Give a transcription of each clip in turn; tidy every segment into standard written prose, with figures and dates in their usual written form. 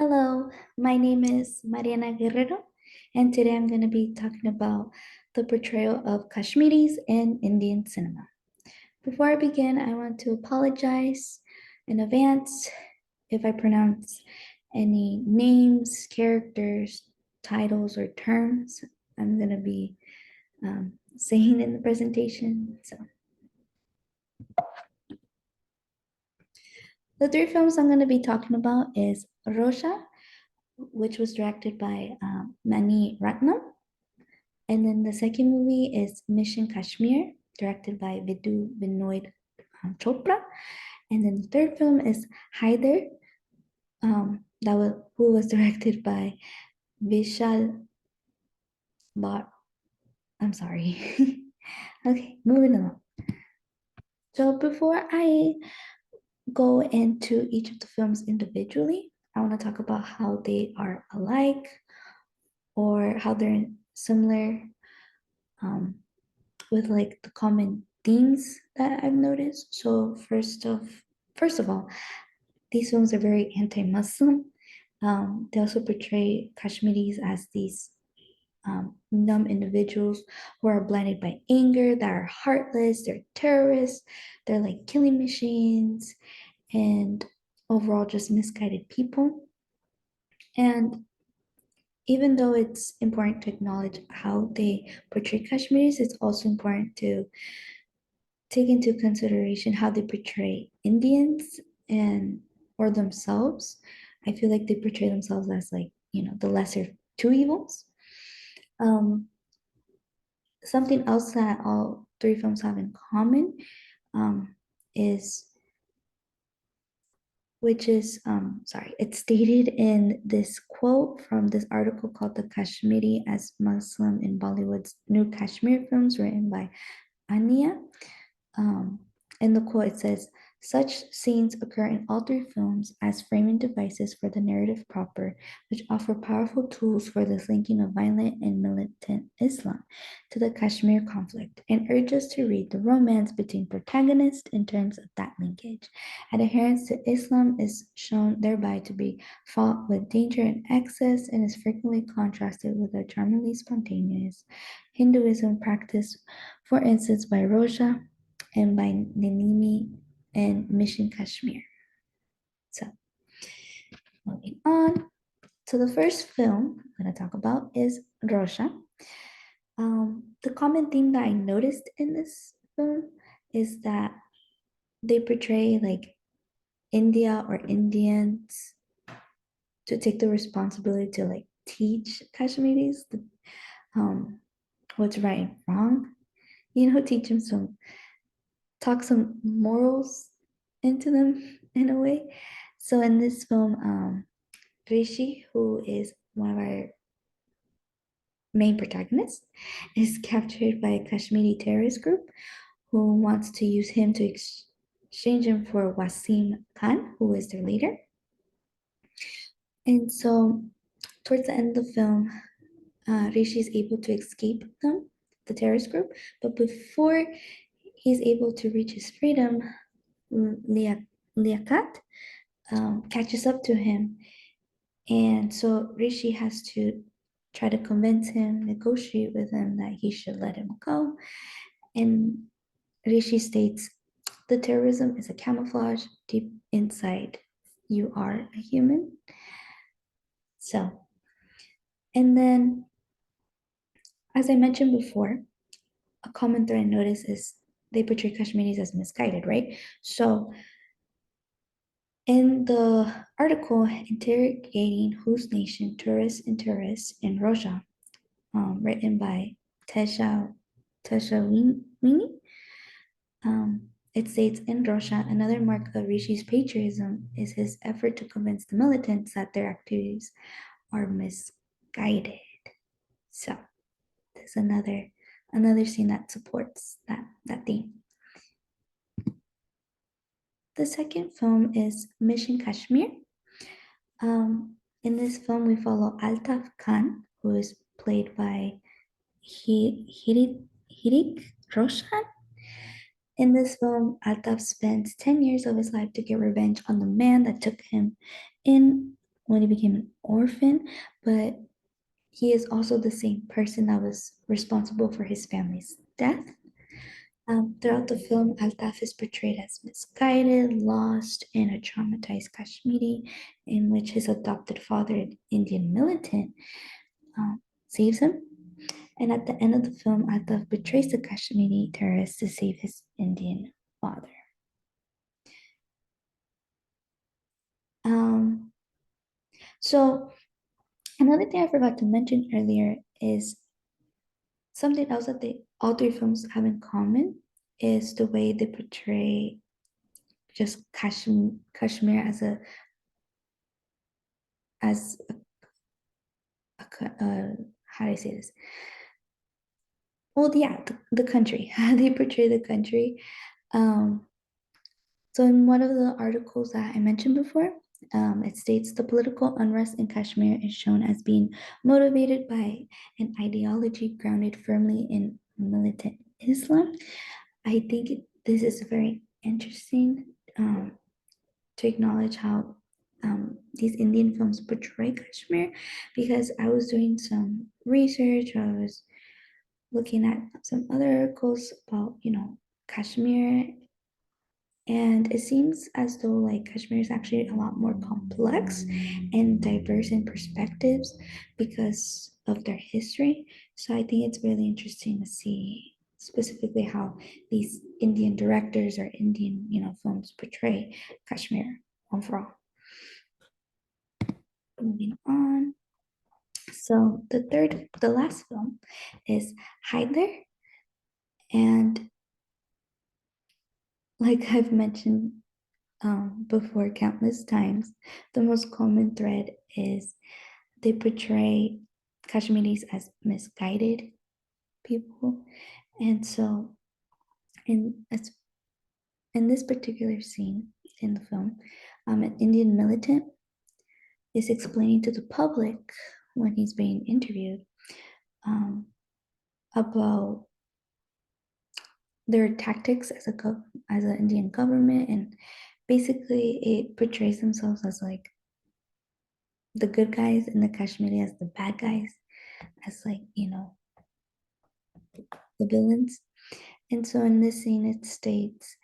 Hello, my name is Mariana Guerrero, and today I'm going to be talking about the portrayal of Kashmiris in Indian cinema. Before I begin, I want to apologize in advance if I pronounce any names, characters, titles, or terms I'm going to be saying in the presentation. So, the three films I'm going to be talking about is Rosha, which was directed by Mani Ratnam. And then the second movie is Mission Kashmir, directed by Vidu Binoy Chopra. And then the third film is Haider, who was directed by Vishal Bhatt. I'm sorry. Okay, moving along. So before I go into each of the films individually, I want to talk about how they are alike or how they're similar um, with like the common themes that I've noticed. So first of all, these films are very anti-Muslim. They also portray Kashmiris as these numb individuals who are blinded by anger, that are heartless, they're terrorists, they're like killing machines, and overall just misguided people. And even though it's important to acknowledge how they portray Kashmiris, it's also important to take into consideration how they portray Indians and or themselves. I feel like they portray themselves as like, the lesser two evils. Um, Something else that all three films have in common is sorry, it's stated in this quote from this article called The Kashmiri as Muslim in Bollywood's New Kashmir Films, written by Ania. Um, in the quote, it says, such scenes occur in all three films as framing devices for the narrative proper, which offer powerful tools for this linking of violent and militant Islam to the Kashmir conflict, and urge us to read the romance between protagonists in terms of that linkage. Adherence to Islam is shown thereby to be fraught with danger and excess, and is frequently contrasted with a charmingly spontaneous Hinduism practice, for instance, by Roja and by Nenimi and Mission Kashmir. So, moving on. So, the first film I'm going to talk about is Rosha. The common theme that I noticed in this film is that they portray like India or Indians to take the responsibility to like teach Kashmiris what's right and wrong. Teach them talk some morals into them in a way. So in this film, Rishi, who is one of our main protagonists, is captured by a Kashmiri terrorist group who wants to use him to exchange him for Wasim Khan, who is their leader. And so towards the end of the film, Rishi is able to escape them, the terrorist group, but before he's able to reach his freedom, Liaquat catches up to him. And so Rishi has to try to convince him, negotiate with him that he should let him go. And Rishi states, the terrorism is a camouflage. Deep inside, you are a human. So, and then, as I mentioned before, a common thread I notice is they portray Kashmiris as misguided, right? So, in the article interrogating whose nation tourists and tourists in Roja, written by Tesha Winnie, it states in Rosha, another mark of Rishi's patriotism is his effort to convince the militants that their activities are misguided. So, there's another scene that supports that theme. The second film is Mission Kashmir. In this film, we follow Altaf Khan, who is played by Hirik Roshan. In this film, Altaf spends 10 years of his life to get revenge on the man that took him in when he became an orphan, but he is also the same person that was responsible for his family's death. Throughout the film, Altaf is portrayed as misguided, lost, and a traumatized Kashmiri, in which his adopted father, an Indian militant, saves him. And at the end of the film, Altaf betrays the Kashmiri terrorist to save his Indian father. Um, so another thing I forgot to mention earlier is something else that all three films have in common is the way they portray just Kashmir as as how do I say this? Well, yeah, the country. They portray the country. Um, so in one of the articles that I mentioned before, it states the political unrest in Kashmir is shown as being motivated by an ideology grounded firmly in militant Islam. I think this is very interesting to acknowledge how these Indian films portray Kashmir, because I was doing some research, I was looking at some other articles about, Kashmir, and it seems as though like Kashmir is actually a lot more complex and diverse in perspectives because of their history. So I think it's really interesting to see specifically how these Indian directors or Indian, films portray Kashmir overall. Moving on. So the last film is Haider, and like I've mentioned before countless times, the most common thread is they portray Kashmiris as misguided people. And so in in this particular scene in the film, an Indian militant is explaining to the public when he's being interviewed um, about their tactics as an Indian government, and basically it portrays themselves as like the good guys and the Kashmiri as the bad guys, as like the villains. And so in this scene, it states,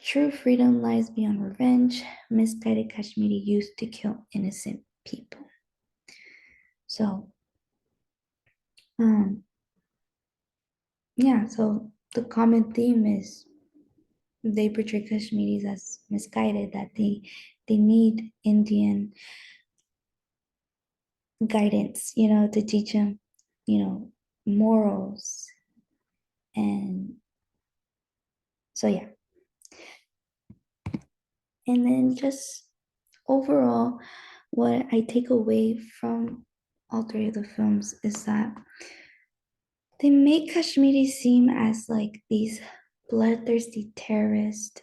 true freedom lies beyond revenge. Misguided Kashmiri used to kill innocent people. So, um, yeah, so the common theme is they portray Kashmiris as misguided, that they need Indian guidance, to teach them, morals. And so, yeah. And then just overall, what I take away from all three of the films is that they make Kashmiri seem as like these bloodthirsty terrorists,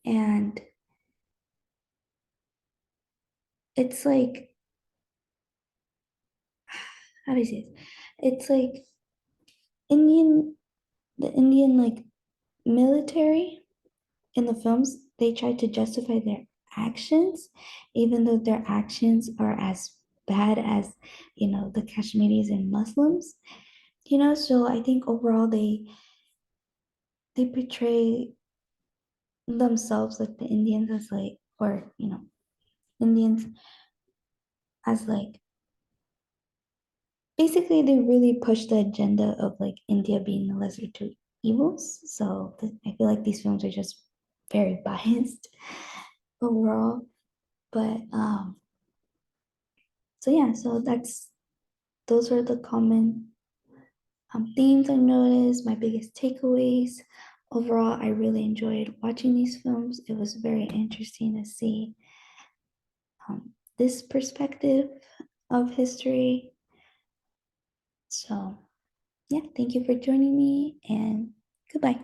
and it's like, how do you say it? It's like Indian, the Indian like military in the films, they try to justify their actions, even though their actions are as bad as, the Kashmiris and Muslims. So I think overall they portray themselves, like the Indians, as like, or Indians as like, basically they really push the agenda of like India being the lesser two evils. So I feel like these films are just very biased overall. But so yeah, so those are the common themes I noticed, my biggest takeaways. Overall, I really enjoyed watching these films. It was very interesting to see this perspective of history. So, yeah, thank you for joining me, and goodbye.